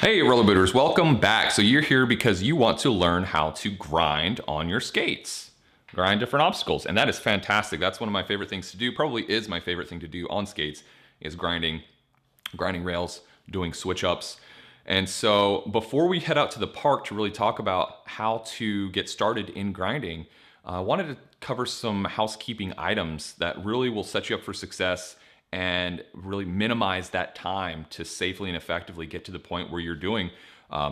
Hey rollerbooters, welcome back. So you're here because you want to learn how to grind on your skates, grind different obstacles, and that is fantastic. That's one of my favorite things to do. Probably is my favorite thing to do on skates is grinding rails, doing switch ups. And so before we head out to the park to really talk about how to get started in grinding, I wanted to cover some housekeeping items that really will set you up for success and really minimize that time to safely and effectively get to the point where you're doing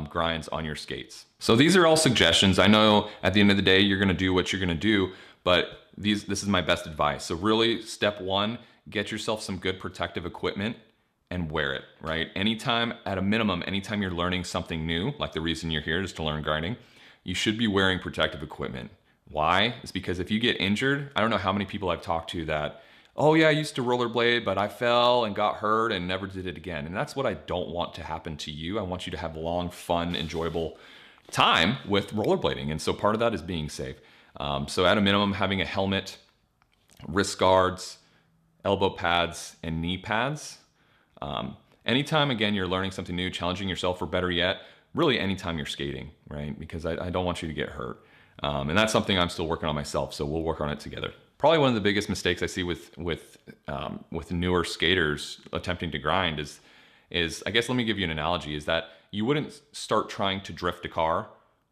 grinds on your skates. So these are all suggestions. I know at the end of the day, you're gonna do what you're gonna do, but this is my best advice. So really, step one, get yourself some good protective equipment and wear it, right? Anytime, at a minimum, anytime you're learning something new, like the reason you're here is to learn grinding, you should be wearing protective equipment. Why? It's because if you get injured, I don't know how many people I've talked to that, oh yeah, I used to rollerblade, but I fell and got hurt and never did it again. And that's what I don't want to happen to you. I want you to have a long, fun, enjoyable time with rollerblading. And so part of that is being safe. So at a minimum, having a helmet, wrist guards, elbow pads, and knee pads. Anytime, again, you're learning something new, challenging yourself, or better yet, really anytime you're skating, right? Because I don't want you to get hurt. And that's something I'm still working on myself, so we'll work on it together. Probably one of the biggest mistakes I see with newer skaters attempting to grind is I guess let me give you an analogy, is that you wouldn't start trying to drift a car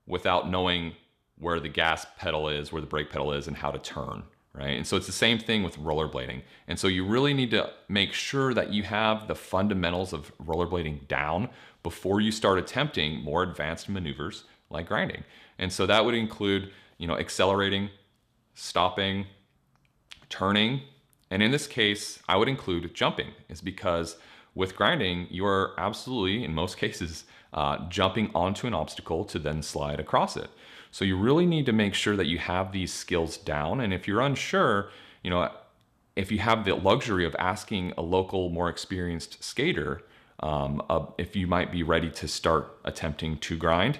without knowing where the gas pedal is, where the brake pedal is, and how to turn, right? And so it's the same thing with rollerblading. And so you really need to make sure that you have the fundamentals of rollerblading down before you start attempting more advanced maneuvers like grinding. And so that would include, accelerating, stopping, turning, and in this case, I would include jumping, is because with grinding, you are absolutely, in most cases, jumping onto an obstacle to then slide across it. So you really need to make sure that you have these skills down. And if you're unsure, if you have the luxury of asking a local, more experienced skater, if you might be ready to start attempting to grind,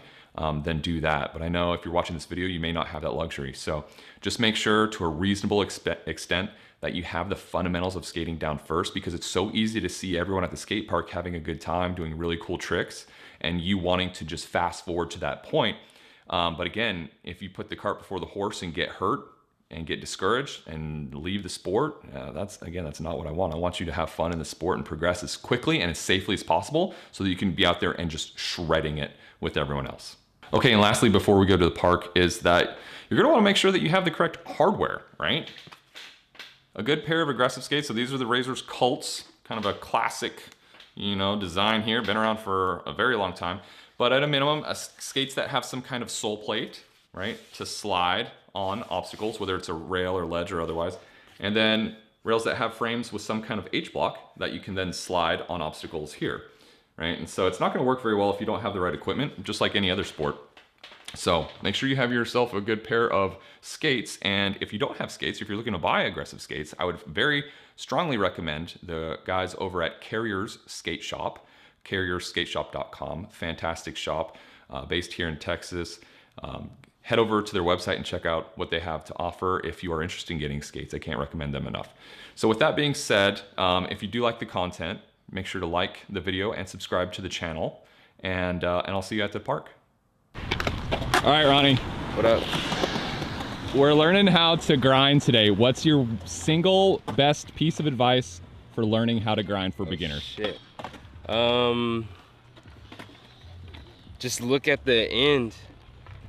then do that. But I know if you're watching this video, you may not have that luxury. So just make sure to a reasonable extent that you have the fundamentals of skating down first, because it's so easy to see everyone at the skate park having a good time, doing really cool tricks, and you wanting to just fast forward to that point. But again, if you put the cart before the horse and get hurt and get discouraged and leave the sport, that's not what I want. I want you to have fun in the sport and progress as quickly and as safely as possible so that you can be out there and just shredding it with everyone else. Okay, and lastly, before we go to the park, is that you're gonna wanna make sure that you have the correct hardware, right? A good pair of aggressive skates. So these are the Razor's Cults, kind of a classic, design here, been around for a very long time. But at a minimum, skates that have some kind of sole plate, right, to slide on obstacles, whether it's a rail or ledge or otherwise. And then rails that have frames with some kind of H-block that you can then slide on obstacles here. Right? And so it's not going to work very well if you don't have the right equipment, just like any other sport. So make sure you have yourself a good pair of skates. And if you don't have skates, if you're looking to buy aggressive skates, I would very strongly recommend the guys over at Carrier's Skate Shop, carrierskateshop.com. Fantastic shop based here in Texas. Head over to their website and check out what they have to offer if you are interested in getting skates. I can't recommend them enough. So with that being said, if you do like the content, make sure to like the video and subscribe to the channel, and I'll see you at the park. All right, Ronnie. What up? We're learning how to grind today. What's your single best piece of advice for learning how to grind for beginners? Shit. Just look at the end,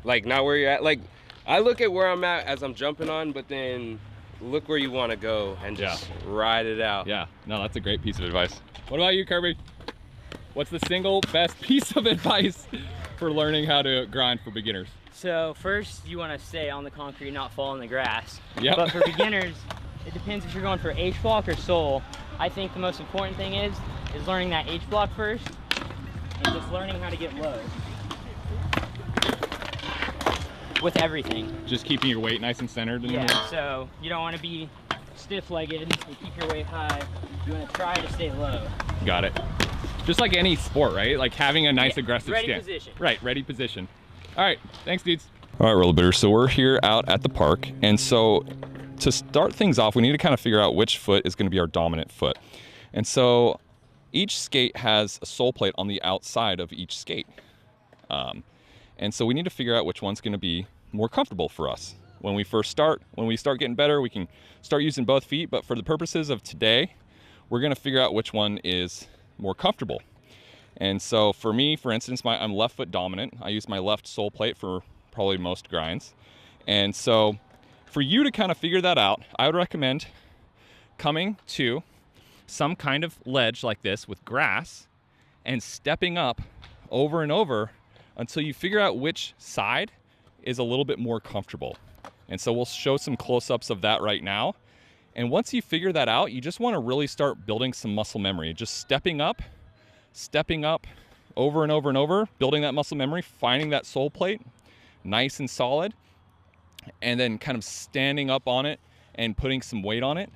like not where you're at. Like I look at where I'm at as I'm jumping on, but then look where you want to go and just ride it out. Yeah, no, that's a great piece of advice. What about you, Kirby? What's the single best piece of advice for learning how to grind for beginners? So first, you want to stay on the concrete, not fall in the grass. Yep. But for beginners, it depends if you're going for H-block or sole. I think the most important thing is learning that H-block first and just learning how to get low with everything. Just keeping your weight nice and centered. Yeah, so you don't want to be stiff-legged and keep your weight high. You want to try to stay low. Got it. Just like any sport, right? Like having a nice aggressive ready stance. position. Right, ready position. All right, thanks, dudes. All right, rollerbooters, so we're here out at the park, and so to start things off, we need to kind of figure out which foot is going to be our dominant foot. And so each skate has a sole plate on the outside of each skate. And so we need to figure out which one's going to be more comfortable for us. When we start getting better, we can start using both feet, but for the purposes of today, we're going to figure out which one is more comfortable. And so for me, for instance, I'm left foot dominant. I use my left sole plate for probably most grinds. And so for you to kind of figure that out, I would recommend coming to some kind of ledge like this with grass and stepping up over and over until you figure out which side is a little bit more comfortable. And so we'll show some close-ups of that right now. And once you figure that out, you just want to really start building some muscle memory. Just stepping up over and over and over, building that muscle memory, finding that sole plate nice and solid, and then kind of standing up on it and putting some weight on it.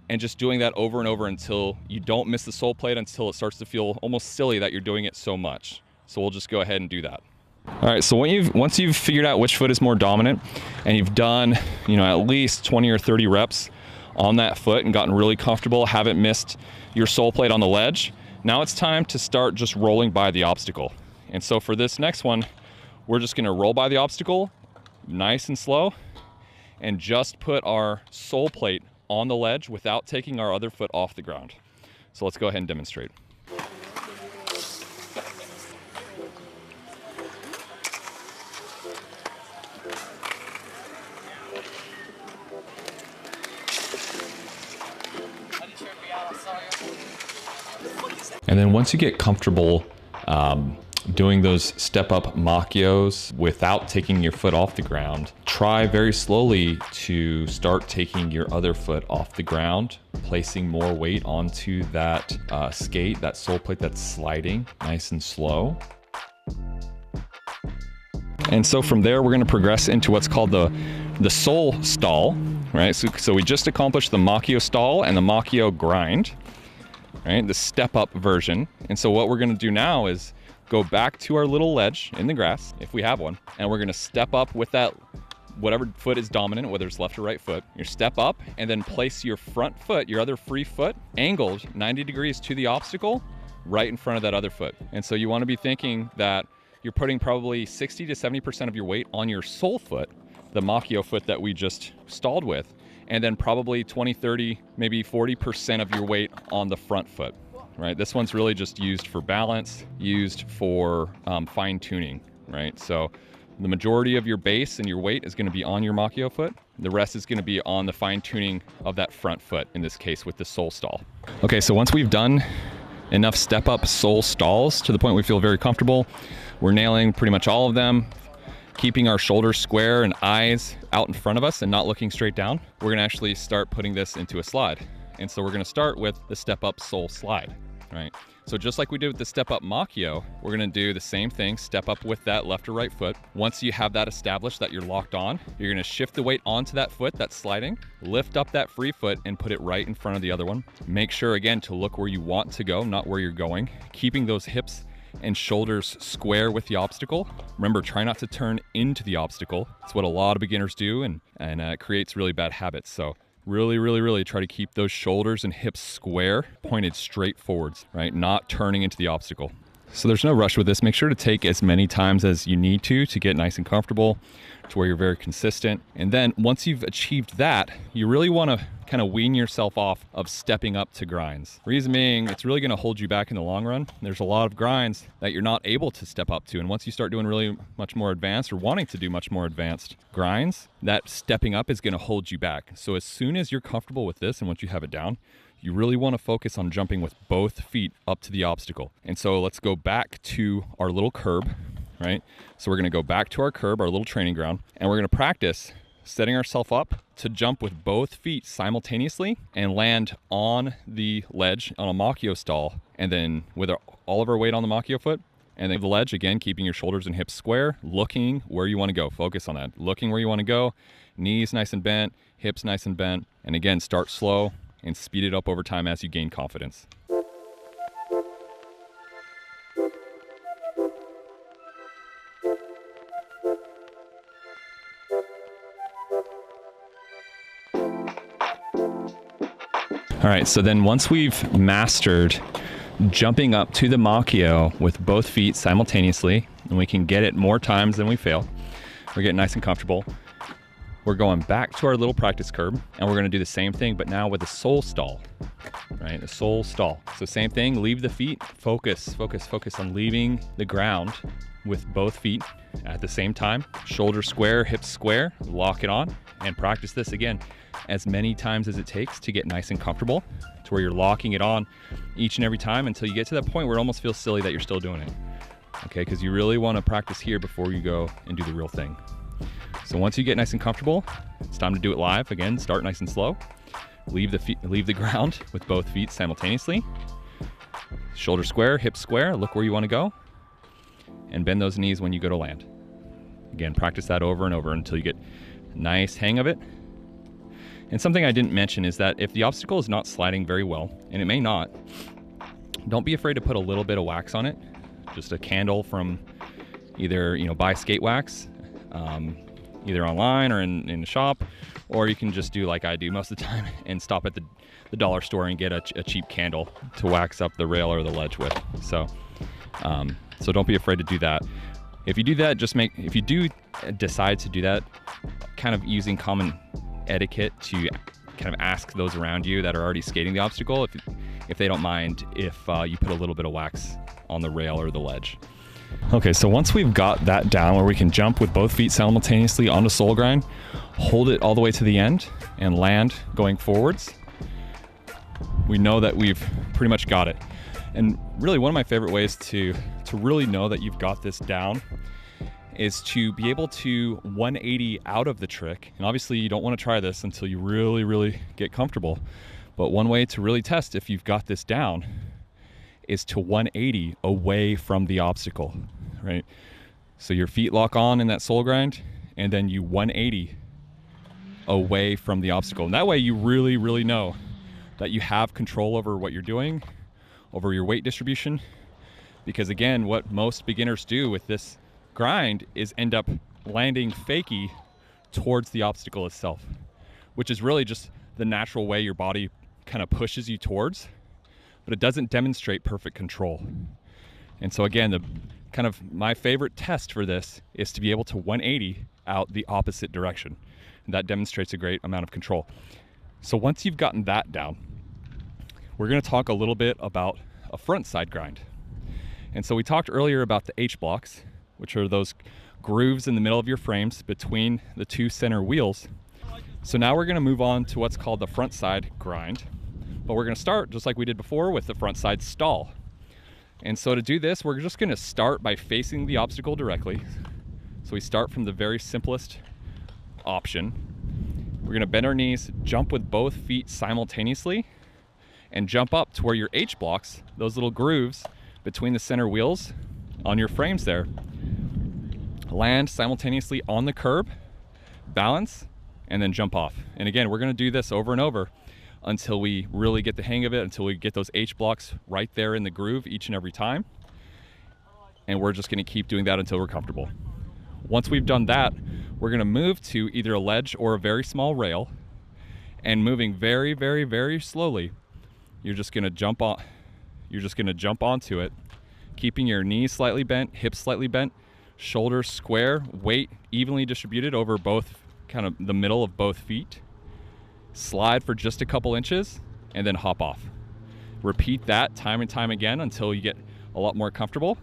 And just doing that over and over until you don't miss the sole plate, until it starts to feel almost silly that you're doing it so much. So we'll just go ahead and do that. All right, so once you've figured out which foot is more dominant and you've done, at least 20 or 30 reps on that foot and gotten really comfortable, haven't missed your sole plate on the ledge, now it's time to start just rolling by the obstacle. And so for this next one, we're just gonna roll by the obstacle nice and slow and just put our sole plate on the ledge without taking our other foot off the ground. So let's go ahead and demonstrate. And then once you get comfortable doing those step-up machios without taking your foot off the ground, try very slowly to start taking your other foot off the ground, placing more weight onto that skate, that sole plate that's sliding nice and slow. And so from there, we're going to progress into what's called the sole stall, right? So we just accomplished the machio stall and the machio grind, right? The step-up version. And so what we're going to do now is go back to our little ledge in the grass, if we have one, and we're gonna step up with that, whatever foot is dominant, whether it's left or right foot. You step up and then place your front foot, your other free foot, angled 90 degrees to the obstacle, right in front of that other foot. And so you wanna be thinking that you're putting probably 60 to 70% of your weight on your sole foot, the machio foot that we just stalled with, and then probably 20, 30, maybe 40% of your weight on the front foot. Right, this one's really just used for balance, used for fine tuning, right? So the majority of your base and your weight is gonna be on your machio foot. The rest is gonna be on the fine tuning of that front foot, in this case with the sole stall. Okay, so once we've done enough step up sole stalls to the point we feel very comfortable, we're nailing pretty much all of them, keeping our shoulders square and eyes out in front of us and not looking straight down, we're gonna actually start putting this into a slide. And so we're gonna start with the step up sole slide, right? So just like we did with the step up machio, we're gonna do the same thing, step up with that left or right foot. Once you have that established that you're locked on, you're gonna shift the weight onto that foot that's sliding, lift up that free foot and put it right in front of the other one. Make sure again to look where you want to go, not where you're going, keeping those hips and shoulders square with the obstacle. Remember, try not to turn into the obstacle. It's what a lot of beginners do and it creates really bad habits. So really try to keep those shoulders and hips square, pointed straight forwards, right? Not turning into the obstacle. So there's no rush with this. Make sure to take as many times as you need to get nice and comfortable, to where you're very consistent. And then once you've achieved that, you really want to kind of wean yourself off of stepping up to grinds. Reason being, it's really going to hold you back in the long run. There's a lot of grinds that you're not able to step up to. And once you start doing really much more advanced or wanting to do much more advanced grinds, that stepping up is going to hold you back. So as soon as you're comfortable with this and once you have it down, you really want to focus on jumping with both feet up to the obstacle. And so let's go back to our little curb, right? So we're going to go back to our curb, our little training ground, and we're going to practice setting ourselves up to jump with both feet simultaneously and land on the ledge on a machio stall. And then with all of our weight on the machio foot, and then the ledge, again, keeping your shoulders and hips square, looking where you want to go. Focus on that. Looking where you want to go, knees nice and bent, hips nice and bent. And again, start slow and speed it up over time as you gain confidence. All right, so then once we've mastered jumping up to the Machio with both feet simultaneously, and we can get it more times than we fail, we're getting nice and comfortable. We're going back to our little practice curb, and we're gonna do the same thing, but now with a sole stall, right? A sole stall. So same thing, leave the feet, focus on leaving the ground with both feet at the same time. Shoulder square, hips square, lock it on, and practice this again as many times as it takes to get nice and comfortable to where you're locking it on each and every time until you get to that point where it almost feels silly that you're still doing it. Okay, because you really want to practice here before you go and do the real thing. So once you get nice and comfortable, it's time to do it live. Again, start nice and slow. Leave the ground with both feet simultaneously. Shoulder square, hips square, look where you want to go. And bend those knees when you go to land. Again, practice that over and over until you get a nice hang of it. And something I didn't mention is that if the obstacle is not sliding very well, and it may not, don't be afraid to put a little bit of wax on it. Just a candle from either, buy skate wax, either online or in the shop, or you can just do like I do most of the time and stop at the dollar store and get a cheap candle to wax up the rail or the ledge with. So don't be afraid to do that. If you do that, if you do decide to do that, kind of using common etiquette to kind of ask those around you that are already skating the obstacle if they don't mind if you put a little bit of wax on the rail or the ledge. Okay, so once we've got that down where we can jump with both feet simultaneously onto sole grind, hold it all the way to the end and land going forwards, we know that we've pretty much got it. And really one of my favorite ways to really know that you've got this down is to be able to 180 out of the trick. And obviously you don't want to try this until you really, really get comfortable. But one way to really test if you've got this down is to 180 away from the obstacle, right? So your feet lock on in that sole grind, and then you 180 away from the obstacle. And that way you really, really know that you have control over what you're doing, over your weight distribution. Because again, what most beginners do with this grind is end up landing fakie towards the obstacle itself, which is really just the natural way your body kind of pushes you towards, but it doesn't demonstrate perfect control. And so again, the kind of my favorite test for this is to be able to 180 out the opposite direction. And that demonstrates a great amount of control. So once you've gotten that down, we're going to talk a little bit about a front side grind. And so we talked earlier about the H blocks, which are those grooves in the middle of your frames between the two center wheels. So now we're going to move on to what's called the front side grind. But we're going to start just like we did before with the front side stall. And so to do this, we're just going to start by facing the obstacle directly. So we start from the very simplest option. We're going to bend our knees, jump with both feet simultaneously, and jump up to where your H blocks, those little grooves between the center wheels on your frames there, land simultaneously on the curb, balance, and then jump off. And again, we're going to do this over and over until we really get the hang of it, until we get those H blocks right there in the groove each and every time. And we're just going to keep doing that until we're comfortable. Once we've done that, we're going to move to either a ledge or a very small rail, and moving very, very, very slowly, you're just going to jump on. You're just going to jump onto it, keeping your knees slightly bent, hips slightly bent, shoulders square, weight evenly distributed over both, kind of the middle of both feet. Slide for just a couple inches and then hop off. Repeat that time and time again until you get a lot more comfortable.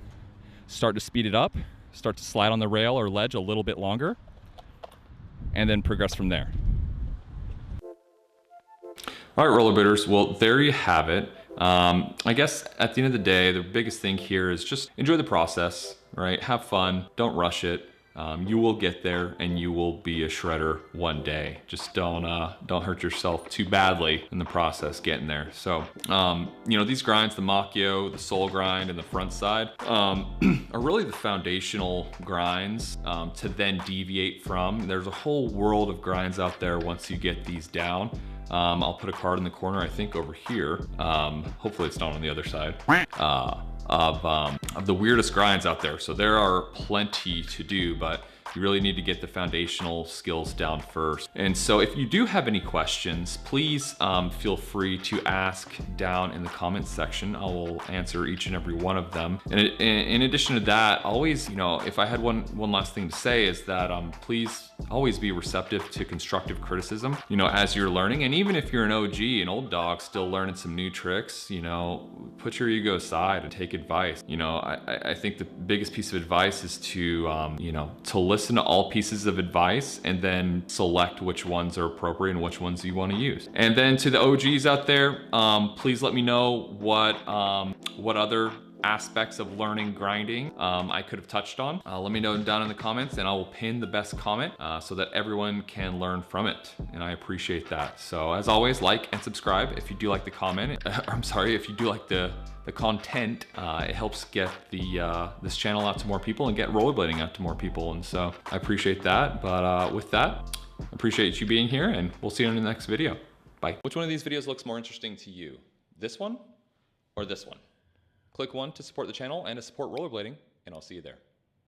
Start to speed it up, start to slide on the rail or ledge a little bit longer, and then progress from there. All right, rollerbladers, well, there you have it. I guess at the end of the day, the biggest thing here is just enjoy the process, right? Have fun, don't rush it. You will get there and you will be a shredder one day. Just don't hurt yourself too badly in the process getting there. So, these grinds, the Machio, the sole grind, and the front side, are really the foundational grinds to then deviate from. There's a whole world of grinds out there once you get these down. I'll put a card in the corner, I think over here. Hopefully it's not on the other side. Of the weirdest grinds out there. So there are plenty to do, but You really need to get the foundational skills down first. And so if you do have any questions, please feel free to ask down in the comments section. I will answer each and every one of them. And in addition to that, always, if I had one last thing to say is that please always be receptive to constructive criticism, as you're learning. And even if you're an OG, an old dog still learning some new tricks, put your ego aside and take advice. I think the biggest piece of advice is to listen to all pieces of advice and then select which ones are appropriate and which ones you want to use. And then to the OGs out there, please let me know what other aspects of learning grinding I could have touched on. Let me know down in the comments and I will pin the best comment so that everyone can learn from it. And I appreciate that. So as always, like and subscribe if you do like the comment. I'm sorry, if you do like the content. It helps get this channel out to more people and get rollerblading out to more people. And so I appreciate that. But with that, I appreciate you being here and we'll see you in the next video. Bye. Which one of these videos looks more interesting to you? This one or this one? Click one to support the channel and to support rollerblading, and I'll see you there.